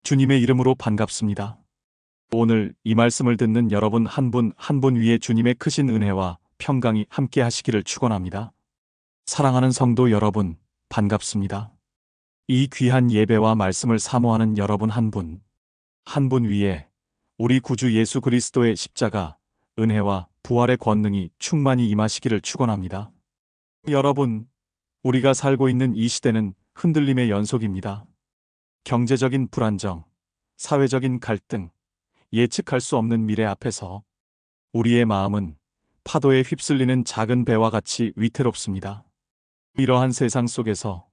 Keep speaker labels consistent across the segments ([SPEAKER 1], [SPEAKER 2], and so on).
[SPEAKER 1] 주님의 이름으로 반갑습니다. 오늘 이 말씀을 듣는 여러분 한 분 한 분 위에 주님의 크신 은혜와 평강이 함께 하시기를 축원합니다. 사랑하는 성도 여러분, 반갑습니다. 이 귀한 예배와 말씀을 사모하는 여러분 한 분 한 분 위에 우리 구주 예수 그리스도의 십자가, 은혜와 부활의 권능이 충만히 임하시기를 축원합니다. 여러분, 우리가 살고 있는 이 시대는 흔들림의 연속입니다. 경제적인 불안정, 사회적인 갈등, 예측할 수 없는 미래 앞에서 우리의 마음은 파도에 휩쓸리는 작은 배와 같이 위태롭습니다. 이러한 세상 속에서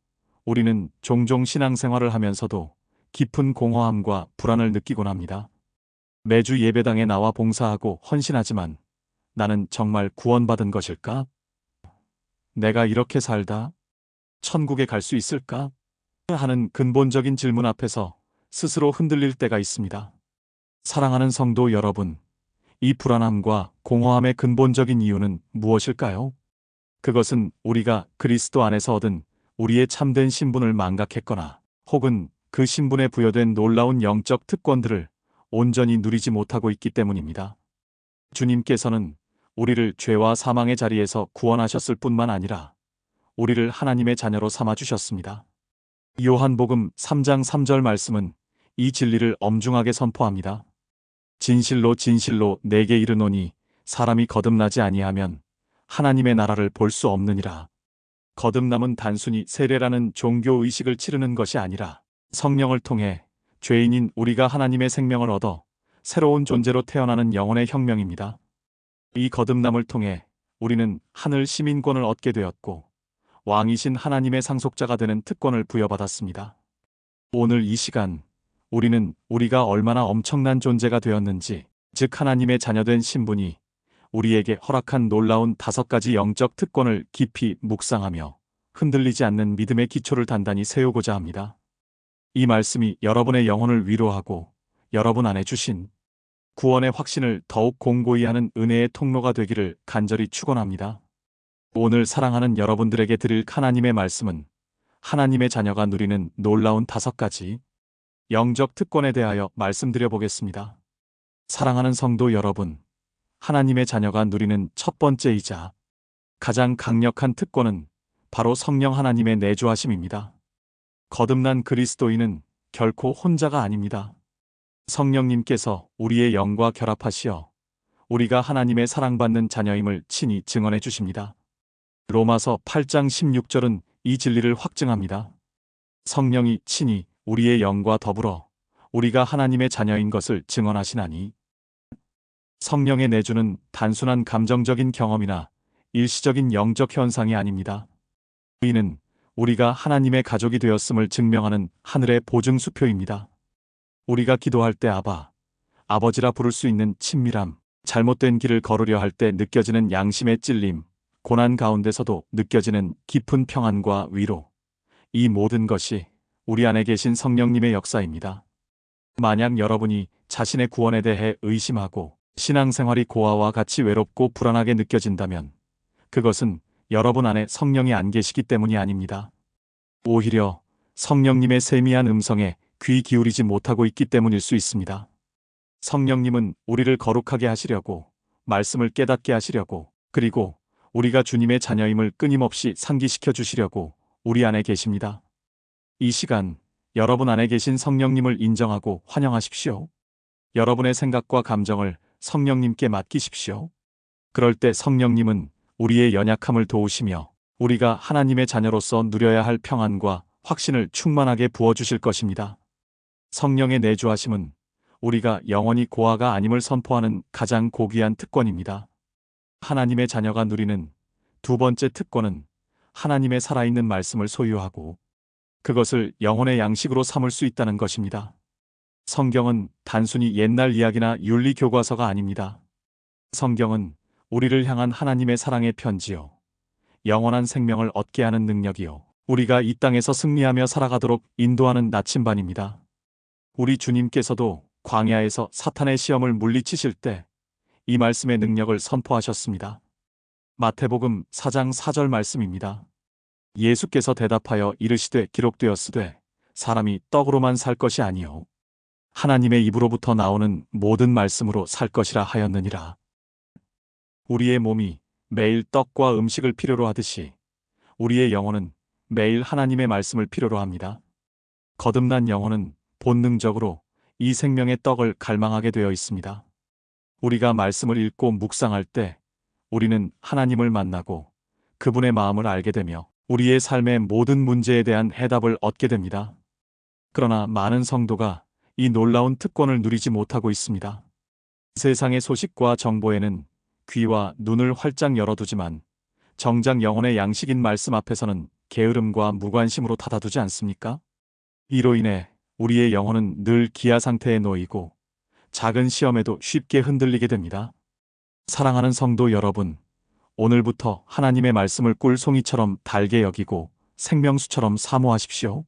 [SPEAKER 1] 우리는 종종 신앙생활을 하면서도 깊은 공허함과 불안을 느끼곤 합니다. 매주 예배당에 나와 봉사하고 헌신하지만 나는 정말 구원받은 것일까? 내가 이렇게 살다 천국에 갈 수 있을까? 하는 근본적인 질문 앞에서 스스로 흔들릴 때가 있습니다. 사랑하는 성도 여러분, 이 불안함과 공허함의 근본적인 이유는 무엇일까요? 그것은 우리가 그리스도 안에서 얻은 우리의 참된 신분을 망각했거나 혹은 그 신분에 부여된 놀라운 영적 특권들을 온전히 누리지 못하고 있기 때문입니다. 주님께서는 우리를 죄와 사망의 자리에서 구원하셨을 뿐만 아니라 우리를 하나님의 자녀로 삼아주셨습니다. 요한복음 3장 3절 말씀은 이 진리를 엄중하게 선포합니다. 진실로 진실로 내게 이르노니 사람이 거듭나지 아니하면 하나님의 나라를 볼 수 없느니라. 거듭남은 단순히 세례라는 종교 의식을 치르는 것이 아니라 성령을 통해 죄인인 우리가 하나님의 생명을 얻어 새로운 존재로 태어나는 영혼의 혁명입니다. 이 거듭남을 통해 우리는 하늘 시민권을 얻게 되었고 왕이신 하나님의 상속자가 되는 특권을 부여받았습니다. 오늘 이 시간 우리는 우리가 얼마나 엄청난 존재가 되었는지, 즉 하나님의 자녀된 신분이 우리에게 허락한 놀라운 5가지 영적 특권을 깊이 묵상하며 흔들리지 않는 믿음의 기초를 단단히 세우고자 합니다. 이 말씀이 여러분의 영혼을 위로하고 여러분 안에 주신 구원의 확신을 더욱 공고히 하는 은혜의 통로가 되기를 간절히 축원합니다. 오늘 사랑하는 여러분들에게 드릴 하나님의 말씀은 하나님의 자녀가 누리는 놀라운 5가지 영적 특권에 대하여 말씀드려 보겠습니다. 사랑하는 성도 여러분, 하나님의 자녀가 누리는 첫 번째이자 가장 강력한 특권은 바로 성령 하나님의 내주하심입니다. 거듭난 그리스도인은 결코 혼자가 아닙니다. 성령님께서 우리의 영과 결합하시어 우리가 하나님의 사랑받는 자녀임을 친히 증언해 주십니다. 로마서 8장 16절은 이 진리를 확증합니다. 성령이 친히 우리의 영과 더불어 우리가 하나님의 자녀인 것을 증언하시나니, 성령의 내주는 단순한 감정적인 경험이나 일시적인 영적 현상이 아닙니다. 이는 우리가 하나님의 가족이 되었음을 증명하는 하늘의 보증수표입니다. 우리가 기도할 때 아바, 아버지라 부를 수 있는 친밀함, 잘못된 길을 걸으려 할 때 느껴지는 양심의 찔림, 고난 가운데서도 느껴지는 깊은 평안과 위로, 이 모든 것이 우리 안에 계신 성령님의 역사입니다. 만약 여러분이 자신의 구원에 대해 의심하고 신앙생활이 고아와 같이 외롭고 불안하게 느껴진다면 그것은 여러분 안에 성령이 안 계시기 때문이 아닙니다. 오히려 성령님의 세미한 음성에 귀 기울이지 못하고 있기 때문일 수 있습니다. 성령님은 우리를 거룩하게 하시려고, 말씀을 깨닫게 하시려고, 그리고 우리가 주님의 자녀임을 끊임없이 상기시켜 주시려고 우리 안에 계십니다. 이 시간 여러분 안에 계신 성령님을 인정하고 환영하십시오. 여러분의 생각과 감정을 성령님께 맡기십시오. 그럴 때 성령님은 우리의 연약함을 도우시며 우리가 하나님의 자녀로서 누려야 할 평안과 확신을 충만하게 부어주실 것입니다. 성령의 내주하심은 우리가 영원히 고아가 아님을 선포하는 가장 고귀한 특권입니다. 하나님의 자녀가 누리는 두 번째 특권은 하나님의 살아있는 말씀을 소유하고 그것을 영혼의 양식으로 삼을 수 있다는 것입니다. 성경은 단순히 옛날 이야기나 윤리 교과서가 아닙니다. 성경은 우리를 향한 하나님의 사랑의 편지요, 영원한 생명을 얻게 하는 능력이요, 우리가 이 땅에서 승리하며 살아가도록 인도하는 나침반입니다. 우리 주님께서도 광야에서 사탄의 시험을 물리치실 때 이 말씀의 능력을 선포하셨습니다. 마태복음 4장 4절 말씀입니다. 예수께서 대답하여 이르시되 기록되었으되 사람이 떡으로만 살 것이 아니요 하나님의 입으로부터 나오는 모든 말씀으로 살 것이라 하였느니라. 우리의 몸이 매일 떡과 음식을 필요로 하듯이 우리의 영혼은 매일 하나님의 말씀을 필요로 합니다. 거듭난 영혼은 본능적으로 이 생명의 떡을 갈망하게 되어 있습니다. 우리가 말씀을 읽고 묵상할 때 우리는 하나님을 만나고 그분의 마음을 알게 되며 우리의 삶의 모든 문제에 대한 해답을 얻게 됩니다. 그러나 많은 성도가 이 놀라운 특권을 누리지 못하고 있습니다. 세상의 소식과 정보에는 귀와 눈을 활짝 열어두지만 정작 영혼의 양식인 말씀 앞에서는 게으름과 무관심으로 닫아두지 않습니까? 이로 인해 우리의 영혼은 늘 기아 상태에 놓이고 작은 시험에도 쉽게 흔들리게 됩니다. 사랑하는 성도 여러분, 오늘부터 하나님의 말씀을 꿀송이처럼 달게 여기고 생명수처럼 사모하십시오.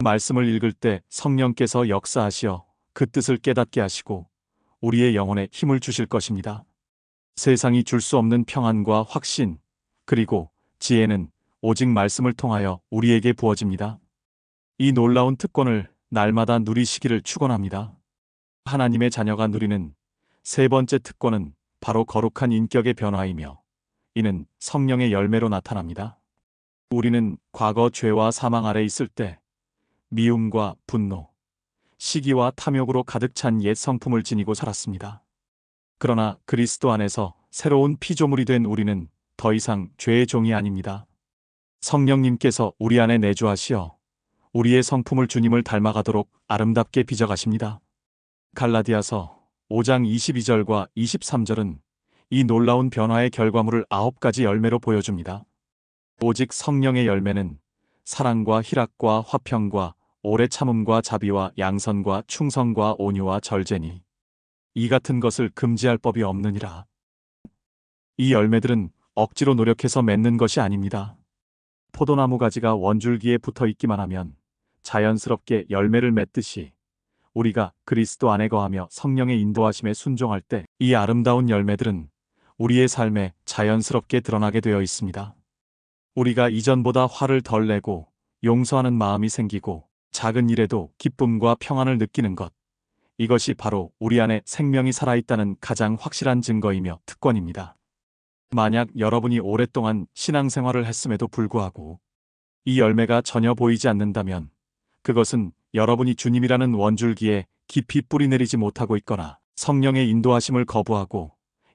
[SPEAKER 1] 말씀을 읽을 때 성령께서 역사하시어 그 뜻을 깨닫게 하시고 우리의 영혼에 힘을 주실 것입니다. 세상이 줄 수 없는 평안과 확신, 그리고 지혜는 오직 말씀을 통하여 우리에게 부어집니다. 이 놀라운 특권을 날마다 누리시기를 축원합니다. 하나님의 자녀가 누리는 세 번째 특권은 바로 거룩한 인격의 변화이며 이는 성령의 열매로 나타납니다. 우리는 과거 죄와 사망 아래 있을 때 미움과 분노, 시기와 탐욕으로 가득 찬 옛 성품을 지니고 살았습니다. 그러나 그리스도 안에서 새로운 피조물이 된 우리는 더 이상 죄의 종이 아닙니다. 성령님께서 우리 안에 내주하시어 우리의 성품을 주님을 닮아가도록 아름답게 빚어가십니다. 갈라디아서 5장 22절과 23절은 이 놀라운 변화의 결과물을 9가지 열매로 보여줍니다. 오직 성령의 열매는 사랑과 희락과 화평과 오래 참음과 자비와 양선과 충성과 온유와 절제니 이 같은 것을 금지할 법이 없느니라. 이 열매들은 억지로 노력해서 맺는 것이 아닙니다. 포도나무 가지가 원줄기에 붙어 있기만 하면 자연스럽게 열매를 맺듯이 우리가 그리스도 안에 거하며 성령의 인도하심에 순종할 때 이 아름다운 열매들은 우리의 삶에 자연스럽게 드러나게 되어 있습니다. 우리가 이전보다 화를 덜 내고 용서하는 마음이 생기고 작은 일에도 기쁨과 평안을 느끼는 것, 이것이 바로 우리 안에 생명이 살아있다는 가장 확실한 증거이며 특권입니다. 만약 여러분이 오랫동안 신앙생활을 했음에도 불구하고 이 열매가 전혀 보이지 않는다면 그것은 여러분이 주님이라는 원줄기에 깊이 뿌리내리지 못하고 있거나 성령의 인도하심을 거부하고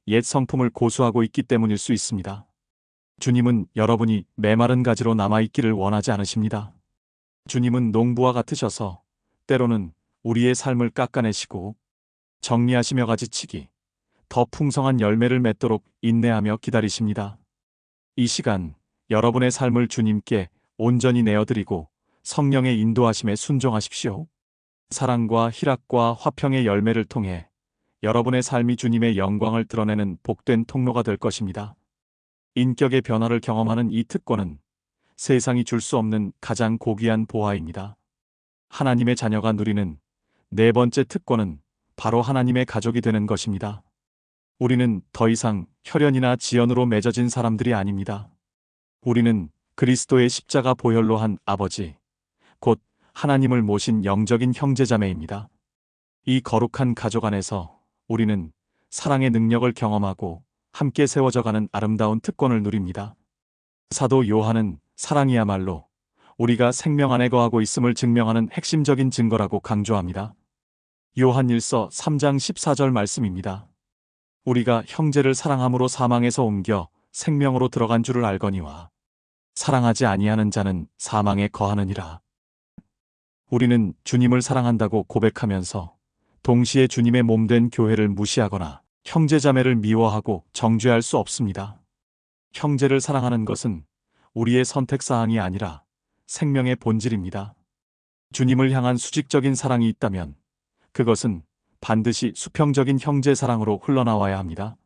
[SPEAKER 1] 옛 성품을 고수하고 있기 때문일 수 있습니다. 주님은 여러분이 메마른 가지로 남아있기를 원하지 않으십니다. 주님은 농부와 같으셔서 때로는 우리의 삶을 깎아내시고 정리하시며 가지치기, 더 풍성한 열매를 맺도록 인내하며 기다리십니다. 이 시간 여러분의 삶을 주님께 온전히 내어드리고 성령의 인도하심에 순종하십시오. 사랑과 희락과 화평의 열매를 통해 여러분의 삶이 주님의 영광을 드러내는 복된 통로가 될 것입니다. 인격의 변화를 경험하는 이 특권은 세상이 줄 수 없는 가장 고귀한 보화입니다. 하나님의 자녀가 누리는 네 번째 특권은 바로 하나님의 가족이 되는 것입니다. 우리는 더 이상 혈연이나 지연으로 맺어진 사람들이 아닙니다. 우리는 그리스도의 십자가 보혈로 한 아버지, 곧 하나님을 모신 영적인 형제자매입니다. 이 거룩한 가족 안에서 우리는 사랑의 능력을 경험하고 함께 세워져가는 아름다운 특권을 누립니다. 사도 요한은 사랑이야말로 우리가 생명 안에 거하고 있음을 증명하는 핵심적인 증거라고 강조합니다. 요한 1서 3장 14절 말씀입니다. 우리가 형제를 사랑함으로 사망에서 옮겨 생명으로 들어간 줄을 알거니와 사랑하지 아니하는 자는 사망에 거하느니라. 우리는 주님을 사랑한다고 고백하면서 동시에 주님의 몸된 교회를 무시하거나 형제자매를 미워하고 정죄할 수 없습니다. 형제를 사랑하는 것은 우리의 선택사항이 아니라 생명의 본질입니다. 주님을 향한 수직적인 사랑이 있다면 그것은 반드시 수평적인 형제 사랑으로 흘러나와야 합니다.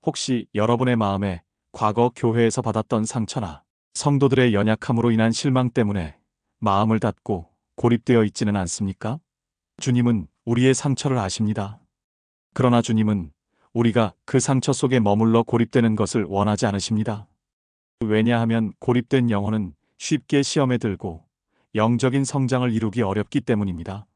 [SPEAKER 1] 혹시 여러분의 마음에 과거 교회에서 받았던 상처나 성도들의 연약함으로 인한 실망 때문에 마음을 닫고 고립되어 있지는 않습니까? 주님은 우리의 상처를 아십니다. 그러나 주님은 우리가 그 상처 속에 머물러 고립되는 것을 원하지 않으십니다. 왜냐하면 고립된 영혼은 쉽게 시험에 들고 영적인 성장을 이루기 어렵기 때문입니다.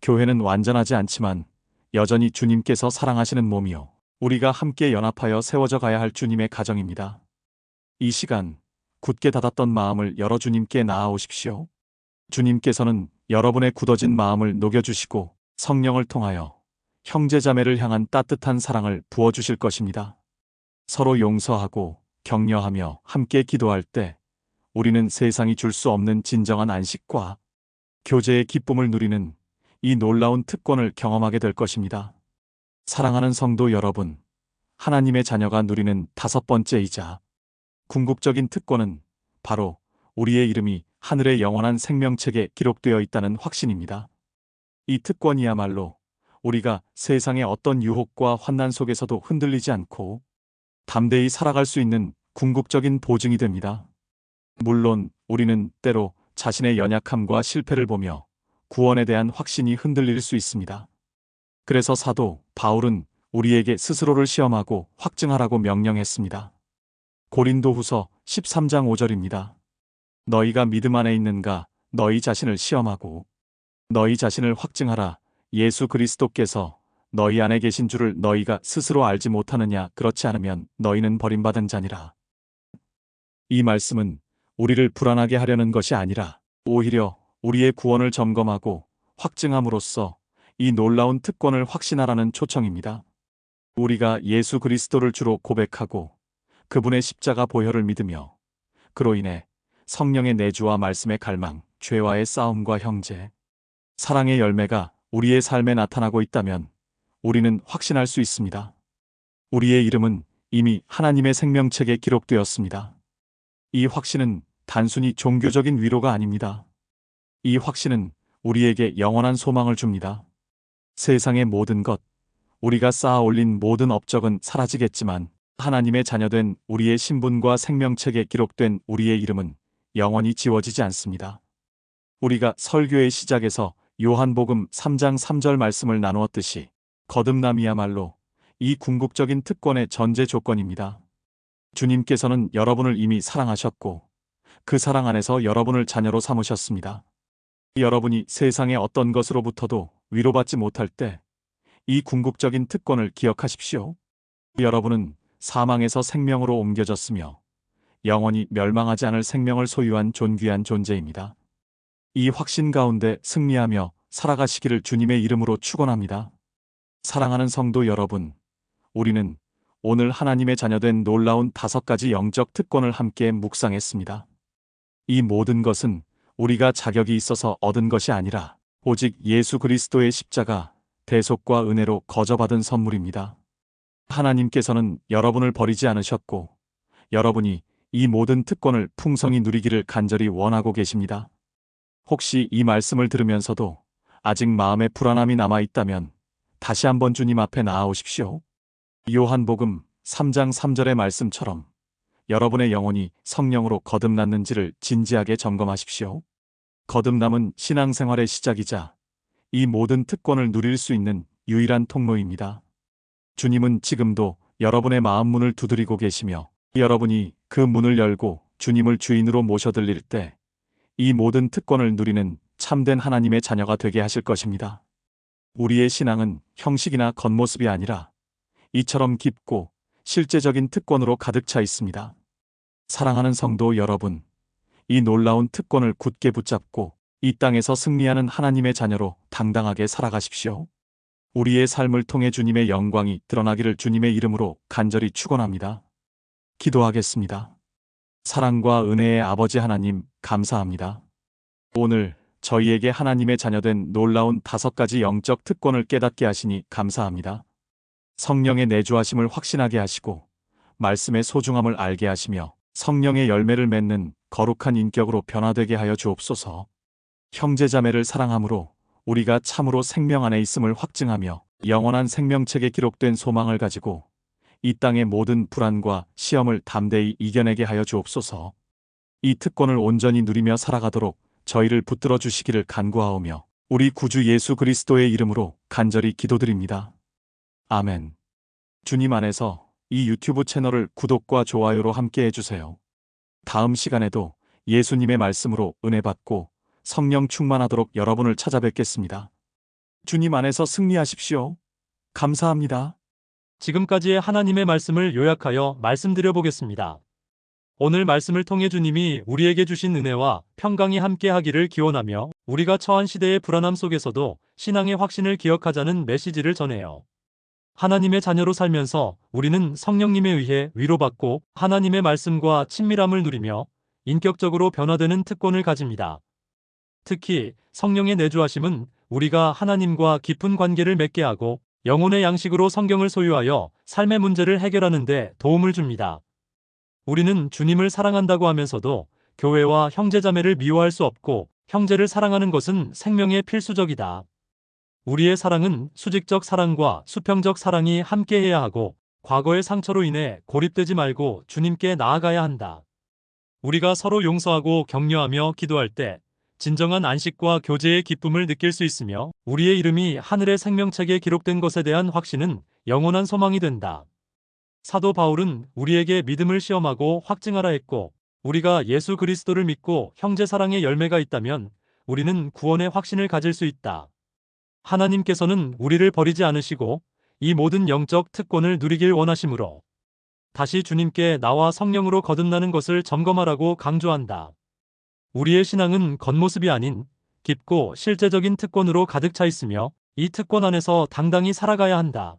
[SPEAKER 1] 교회는 완전하지 않지만 여전히 주님께서 사랑하시는 몸이요. 우리가 함께 연합하여 세워져 가야 할 주님의 가정입니다. 이 시간 굳게 닫았던 마음을 열어 주님께 나아오십시오. 주님께서는 여러분의 굳어진 마음을 녹여주시고 성령을 통하여 형제자매를 향한 따뜻한 사랑을 부어주실 것입니다. 서로 용서하고 격려하며 함께 기도할 때 우리는 세상이 줄 수 없는 진정한 안식과 교제의 기쁨을 누리는 이 놀라운 특권을 경험하게 될 것입니다. 사랑하는 성도 여러분, 하나님의 자녀가 누리는 다섯 번째이자 궁극적인 특권은 바로 우리의 이름이 하늘의 영원한 생명책에 기록되어 있다는 확신입니다. 이 특권이야말로 우리가 세상의 어떤 유혹과 환난 속에서도 흔들리지 않고 담대히 살아갈 수 있는 궁극적인 보증이 됩니다. 물론 우리는 때로 자신의 연약함과 실패를 보며 구원에 대한 확신이 흔들릴 수 있습니다. 그래서 사도 바울은 우리에게 스스로를 시험하고 확증하라고 명령했습니다. 고린도후서 13장 5절입니다. 너희가 믿음 안에 있는가 너희 자신을 시험하고 너희 자신을 확증하라. 예수 그리스도께서 너희 안에 계신 줄을 너희가 스스로 알지 못하느냐. 그렇지 않으면 너희는 버림받은 자니라. 이 말씀은 우리를 불안하게 하려는 것이 아니라 오히려 우리의 구원을 점검하고 확증함으로써 이 놀라운 특권을 확신하라는 초청입니다. 우리가 예수 그리스도를 주로 고백하고 그분의 십자가 보혈을 믿으며 그로 인해 성령의 내주와 말씀의 갈망, 죄와의 싸움과 형제, 사랑의 열매가 우리의 삶에 나타나고 있다면 우리는 확신할 수 있습니다. 우리의 이름은 이미 하나님의 생명책에 기록되었습니다. 이 확신은 단순히 종교적인 위로가 아닙니다. 이 확신은 우리에게 영원한 소망을 줍니다. 세상의 모든 것, 우리가 쌓아 올린 모든 업적은 사라지겠지만 하나님의 자녀된 우리의 신분과 생명책에 기록된 우리의 이름은 영원히 지워지지 않습니다. 우리가 설교의 시작에서 요한복음 3장 3절 말씀을 나누었듯이 거듭남이야말로 이 궁극적인 특권의 전제 조건입니다. 주님께서는 여러분을 이미 사랑하셨고 그 사랑 안에서 여러분을 자녀로 삼으셨습니다. 여러분이 세상의 어떤 것으로부터도 위로받지 못할 때 이 궁극적인 특권을 기억하십시오. 여러분은 사망에서 생명으로 옮겨졌으며 영원히 멸망하지 않을 생명을 소유한 존귀한 존재입니다. 이 확신 가운데 승리하며 살아가시기를 주님의 이름으로 축원합니다. 사랑하는 성도 여러분, 우리는 오늘 하나님의 자녀된 놀라운 5가지 영적 특권을 함께 묵상했습니다. 이 모든 것은 우리가 자격이 있어서 얻은 것이 아니라 오직 예수 그리스도의 십자가, 대속과 은혜로 거저받은 선물입니다. 하나님께서는 여러분을 버리지 않으셨고 여러분이 이 모든 특권을 풍성히 누리기를 간절히 원하고 계십니다. 혹시 이 말씀을 들으면서도 아직 마음에 불안함이 남아있다면 다시 한번 주님 앞에 나아오십시오. 요한복음 3장 3절의 말씀처럼 여러분의 영혼이 성령으로 거듭났는지를 진지하게 점검하십시오. 거듭남은 신앙생활의 시작이자 이 모든 특권을 누릴 수 있는 유일한 통로입니다. 주님은 지금도 여러분의 마음 문을 두드리고 계시며 여러분이 그 문을 열고 주님을 주인으로 모셔들릴 때 이 모든 특권을 누리는 참된 하나님의 자녀가 되게 하실 것입니다. 우리의 신앙은 형식이나 겉모습이 아니라 이처럼 깊고 실제적인 특권으로 가득 차 있습니다. 사랑하는 성도 여러분, 이 놀라운 특권을 굳게 붙잡고 이 땅에서 승리하는 하나님의 자녀로 당당하게 살아가십시오. 우리의 삶을 통해 주님의 영광이 드러나기를 주님의 이름으로 간절히 축원합니다. 기도하겠습니다. 사랑과 은혜의 아버지 하나님, 감사합니다. 오늘 저희에게 하나님의 자녀된 놀라운 5가지 영적 특권을 깨닫게 하시니 감사합니다. 성령의 내주하심을 확신하게 하시고 말씀의 소중함을 알게 하시며 성령의 열매를 맺는 거룩한 인격으로 변화되게 하여 주옵소서. 형제자매를 사랑함으로 우리가 참으로 생명 안에 있음을 확증하며 영원한 생명책에 기록된 소망을 가지고 이 땅의 모든 불안과 시험을 담대히 이겨내게 하여 주옵소서. 이 특권을 온전히 누리며 살아가도록 저희를 붙들어 주시기를 간구하오며 우리 구주 예수 그리스도의 이름으로 간절히 기도드립니다. 아멘. 주님 안에서 이 유튜브 채널을 구독과 좋아요로 함께 해주세요. 다음 시간에도 예수님의 말씀으로 은혜 받고 성령 충만하도록 여러분을 찾아뵙겠습니다. 주님 안에서 승리하십시오. 감사합니다.
[SPEAKER 2] 지금까지의 하나님의 말씀을 요약하여 말씀드려 보겠습니다. 오늘 말씀을 통해 주님이 우리에게 주신 은혜와 평강이 함께 하기를 기원하며 우리가 처한 시대의 불안함 속에서도 신앙의 확신을 기억하자는 메시지를 전해요. 하나님의 자녀로 살면서 우리는 성령님에 의해 위로받고 하나님의 말씀과 친밀함을 누리며 인격적으로 변화되는 특권을 가집니다. 특히 성령의 내주하심은 우리가 하나님과 깊은 관계를 맺게 하고 영혼의 양식으로 성경을 소유하여 삶의 문제를 해결하는 데 도움을 줍니다. 우리는 주님을 사랑한다고 하면서도 교회와 형제자매를 미워할 수 없고 형제를 사랑하는 것은 생명에 필수적이다. 우리의 사랑은 수직적 사랑과 수평적 사랑이 함께해야 하고 과거의 상처로 인해 고립되지 말고 주님께 나아가야 한다. 우리가 서로 용서하고 격려하며 기도할 때 진정한 안식과 교제의 기쁨을 느낄 수 있으며 우리의 이름이 하늘의 생명책에 기록된 것에 대한 확신은 영원한 소망이 된다. 사도 바울은 우리에게 믿음을 시험하고 확증하라 했고 우리가 예수 그리스도를 믿고 형제 사랑의 열매가 있다면 우리는 구원의 확신을 가질 수 있다. 하나님께서는 우리를 버리지 않으시고 이 모든 영적 특권을 누리길 원하시므로 다시 주님께 나와 성령으로 거듭나는 것을 점검하라고 강조한다. 우리의 신앙은 겉모습이 아닌 깊고 실제적인 특권으로 가득 차 있으며 이 특권 안에서 당당히 살아가야 한다.